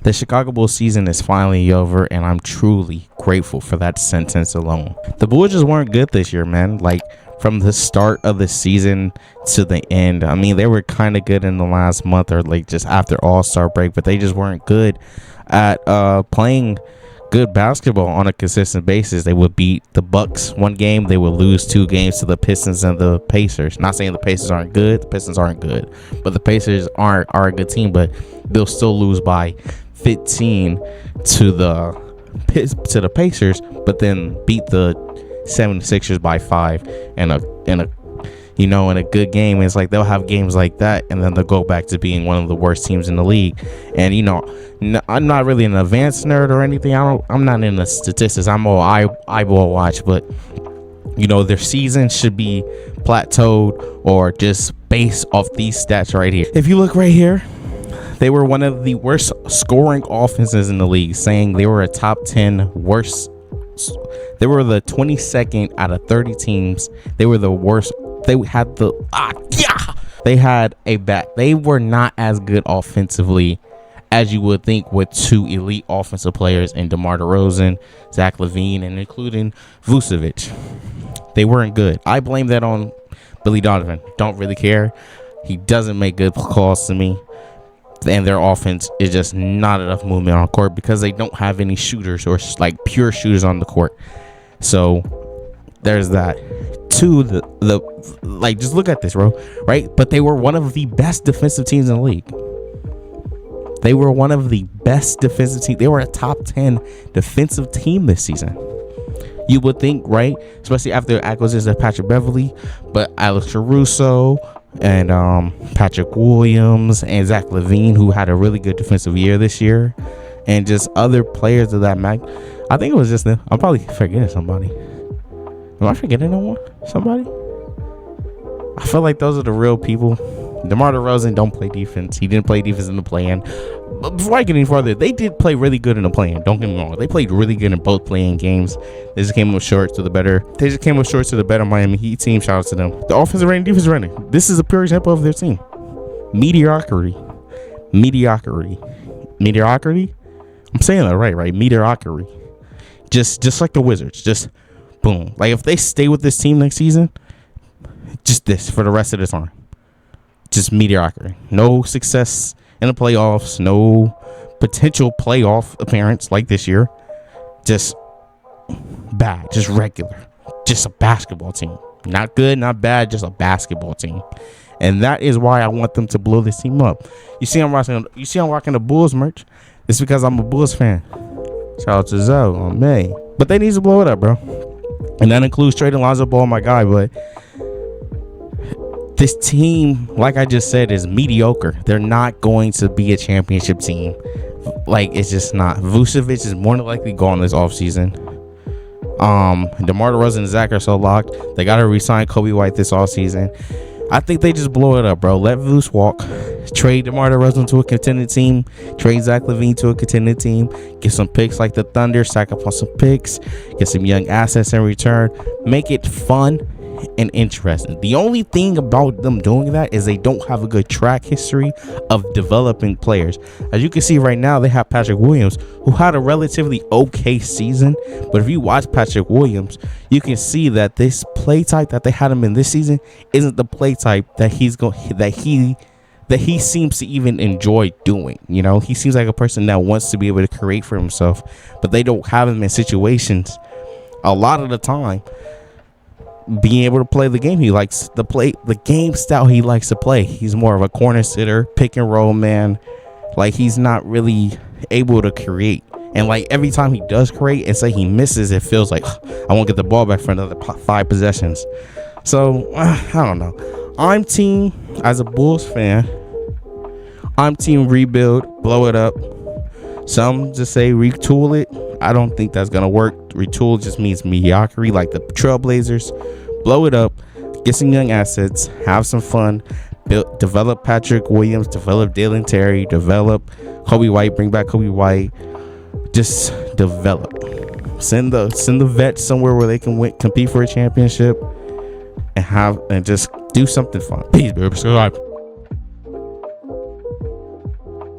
The Chicago Bulls season is finally over, and I'm truly grateful for that sentence alone. The Bulls just weren't good this year, man. Like, from the start of the season to the end, I mean, they were kind of good in the last month or like just after All-Star break, but they just weren't good at playing good basketball on a consistent basis. They would beat the Bucks one game, they would lose 2 games to the Pistons and the Pacers. Not saying the Pacers aren't good, the Pistons aren't good, but the Pacers are a good team, but they'll still lose by 15 to the Pacers, but then beat the 76ers by 5 in a good game. It's like they'll have games like that, and then they'll go back to being one of the worst teams in the league. And I'm not really an advanced nerd or anything. I'm not in the statistics. I'm all eyeball watch, but their season should be plateaued or just based off these stats right here. If you look right here, they were one of the worst scoring offenses in the league, saying they were a top 10 worst. They were the 22nd out of 30 teams. They were the worst. They had they were not as good offensively as you would think with 2 elite offensive players in DeMar DeRozan, Zach LaVine, and including Vucevic. They weren't good. I blame that on Billy Donovan. Don't really care. He doesn't make good calls to me. And their offense is just not enough movement on court because they don't have any shooters or like pure shooters on the court. So there's that. To the just look at this, bro, right? But they were one of the best defensive teams in the league. They were one of the best defensive teams. They were a top 10 defensive team this season. You would think, right? Especially after the acquisition of Patrick Beverley, but Alex Caruso and Patrick Williams and Zach LaVine, who had a really good defensive year this year, and just other players of that I think it was just them. I'm probably forgetting somebody. Am I forgetting somebody? I feel like those are the real people. DeMar DeRozan don't play defense. He didn't play defense in the play-in. But before I get any further, they did play really good in the play-in. Don't get me wrong. They played really good in both play-in games. They just came up short to the better Miami Heat team. Shout out to them. The offensive rating, defensive rating. This is a pure example of their team. Mediocrity. I'm saying that right? Mediocrity. Just like the Wizards. Just boom. Like if they stay with this team next season, just this for the rest of the time. Just mediocrity. No success in the playoffs. No potential playoff appearance like this year. Just bad. Just regular. Just a basketball team. Not good, not bad. Just a basketball team. And that is why I want them to blow this team up. You see, I'm rocking the Bulls merch. It's because I'm a Bulls fan. Shout out to Zoe on May. But they need to blow it up, bro. And that includes trading Lonzo Ball, my guy. But this team, like I just said, is mediocre. They're not going to be a championship team. Like, it's just not. Vucevic is more than likely gone this offseason. DeMar DeRozan and Zach are so locked. They got to re-sign Kobe White this offseason. I think they just blow it up, bro. Let Vuce walk. Trade DeMar DeRozan to a contending team. Trade Zach LaVine to a contending team. Get some picks like the Thunder. Stack up on some picks. Get some young assets in return. Make it fun and interesting. The only thing about them doing that is they don't have a good track history of developing players. As you can see right now, they have Patrick Williams, who had a relatively okay season. But if you watch Patrick Williams, you can see that this play type that they had him in this season isn't the play type that he seems to even enjoy doing. He seems like a person that wants to be able to create for himself, but they don't have him in situations a lot of the time being able to play the game he likes to play, the game style he likes to play. He's more of a corner sitter, pick and roll man. Like, he's not really able to create. And like every time he does create and say he misses, it feels like I won't get the ball back for another 5 possessions. So I don't know. I'm team, as a Bulls fan, I'm team rebuild, blow it up. Some just say retool it. I don't think that's gonna work. Retool just means mediocrity, like the Trailblazers. Blow it up, get some young assets, have some fun, develop Patrick Williams, develop Dalen Terry, develop Kobe White, bring back Kobe White. Just develop. Send the vets somewhere where they can compete for a championship, and just do something fun. Peace, baby. Subscribe.